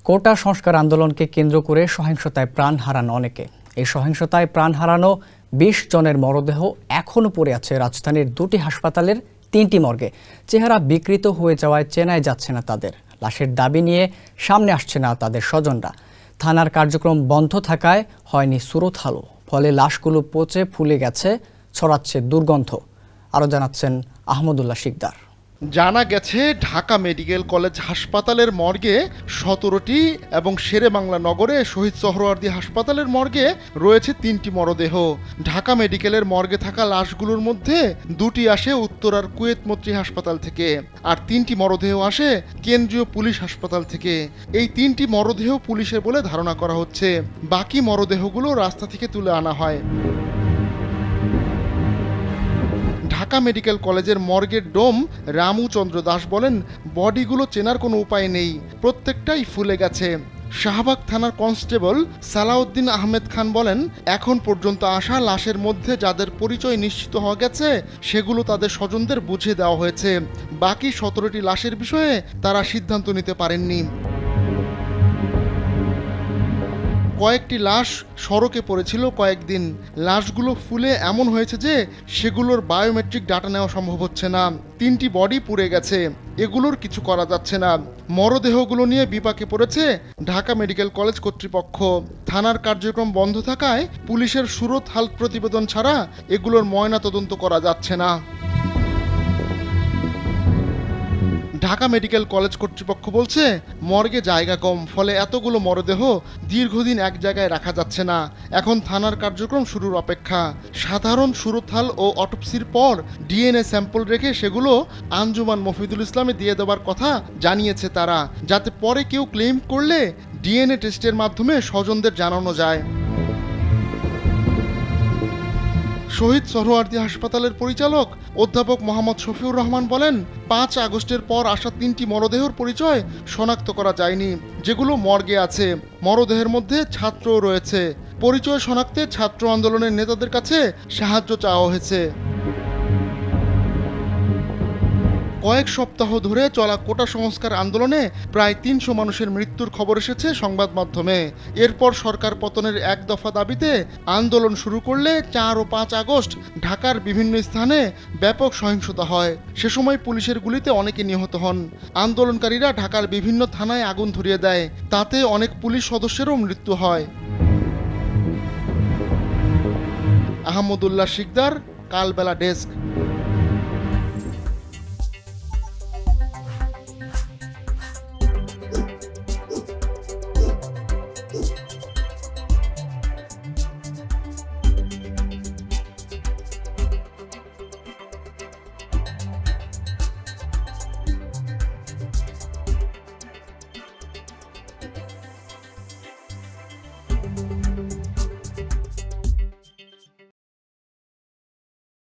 কোটা সংস্কার আন্দোলনকে কেন্দ্র করে সহিংসতায় প্রাণ হারান অনেকে। এই সহিংসতায় প্রাণ হারানো ২০ জনের মরদেহ এখনও পড়ে আছে রাজধানীর দুটি হাসপাতালের ৩টি মর্গে। চেহারা বিকৃত হয়ে যাওয়ায় চেনাই যাচ্ছে না তাদের। লাশের দাবি নিয়ে সামনে আসছে না তাদের স্বজনরা। থানার কার্যক্রম বন্ধ থাকায় হয়নি সুরতহালও, ফলে লাশগুলো পচে ফুলে গেছে, ছড়াচ্ছে দুর্গন্ধ। আরও জানাচ্ছেন আহমদুল্লাহ শিকদার। জানা গেছে ঢাকা মেডিকেল কলেজ হাসপাতালের মর্গে ১৭টি এবং শেরেবাংলা নগরে শহীদ সোহরাওয়ার্দী হাসপাতালের মর্গে রয়েছে ৩টি মরদেহ। ঢাকা মেডিকেলের মর্গে থাকা লাশগুলোর মধ্যে ২টি আসে উত্তরার কুয়েত মৈত্রী হাসপাতাল থেকে, আর ৩টি মরদেহ আসে কেন্দ্রীয় পুলিশ হাসপাতাল থেকে। এই ৩টি মরদেহ পুলিশের বলে ধারণা করা হচ্ছে। বাকি মরদেহগুলো রাস্তা থেকে তুলে আনা হয়। ঢাকা মেডিকেল কলেজের মর্গের ডোম রামু চন্দ্র দাস বলেন, বডিগুলো চেনার কোনো উপায় নেই, প্রত্যেকটাই ফুলে গেছে। শাহবাগ থানার কনস্টেবল সালাউদ্দিন আহমেদ খান বলেন, এখন পর্যন্ত আসা লাশের মধ্যে যাদের পরিচয় নিশ্চিত হওয়া গেছে সেগুলো তাদের স্বজনদের বুঝিয়ে দেওয়া হয়েছে। বাকি ১৭টি লাশের বিষয়ে তারা সিদ্ধান্ত নিতে পারেননি। কয়েকটি লাশ সড়কে পড়েছিল কয়েকদিন। লাশগুলো ফুলে এমন হয়েছে যে সেগুলোর বায়োমেট্রিক ডাটা নেওয়া সম্ভব হচ্ছে না। ৩টি বডি পুড়ে গেছে, এগুলোর কিছু করা যাচ্ছে না। মরদেহগুলো নিয়ে বিপাকে পড়েছে ঢাকা মেডিকেল কলেজ কর্তৃপক্ষ। থানার কার্যক্রম বন্ধ থাকায় পুলিশের সুরতহাল প্রতিবেদন ছাড়া এগুলোর ময়নাতদন্ত করা যাচ্ছে না। ঢাকা মেডিকেল কলেজ কর্তৃপক্ষ বলছে, মর্গে জায়গা কম, ফলে এতগুলো মরদেহ দীর্ঘদিন এক জায়গায় রাখা যাচ্ছে না। এখন থানার কার্যক্রম শুরুর অপেক্ষা। সাধারণ সুরতহাল ও অটোপসির পর ডিএনএ স্যাম্পল রেখে সেগুলো আঞ্জুমান মফিদুল ইসলামে দিয়ে দেওয়ার কথা জানিয়েছে তারা, যাতে পরে কেউ ক্লেম করলে ডিএনএ টেস্টের মাধ্যমে স্বজনদের জানানো যায়। শহীদ সোহরাওয়ার্দী হাসপাতালের পরিচালক অধ্যাপক মোহাম্মদ শফিউর রহমান বলেন, ৫ আগস্টের পর আসা ৩টি মরদেহের পরিচয় শনাক্ত করা যায়নি, যেগুলো মর্গে আছে। মরদেহের মধ্যে ছাত্রও রয়েছে। পরিচয় শনাক্তে ছাত্র আন্দোলনের নেতাদের কাছে সাহায্য চাওয়া হয়েছে। কয়েক সপ্তাহ ধরে চলা কোটা সংস্কার আন্দোলনে প্রায় ৩০০ মানুষের মৃত্যুর খবর এসেছে সংবাদ মাধ্যমে। এরপর সরকার পতনের এক দফা দাবিতে আন্দোলন শুরু করলে ৪ ও ৫ আগস্ট ঢাকার বিভিন্ন স্থানে ব্যাপক সহিংসতা হয়। সে সময় পুলিশের গুলিতে অনেকে নিহত হন। আন্দোলনকারীরা ঢাকার বিভিন্ন থানায় আগুন ধরিয়ে দেয়, তাতে অনেক পুলিশ সদস্যেরও মৃত্যু হয়। আহমদুল্লাহ শিকদার, কালবেলা ডেস্ক।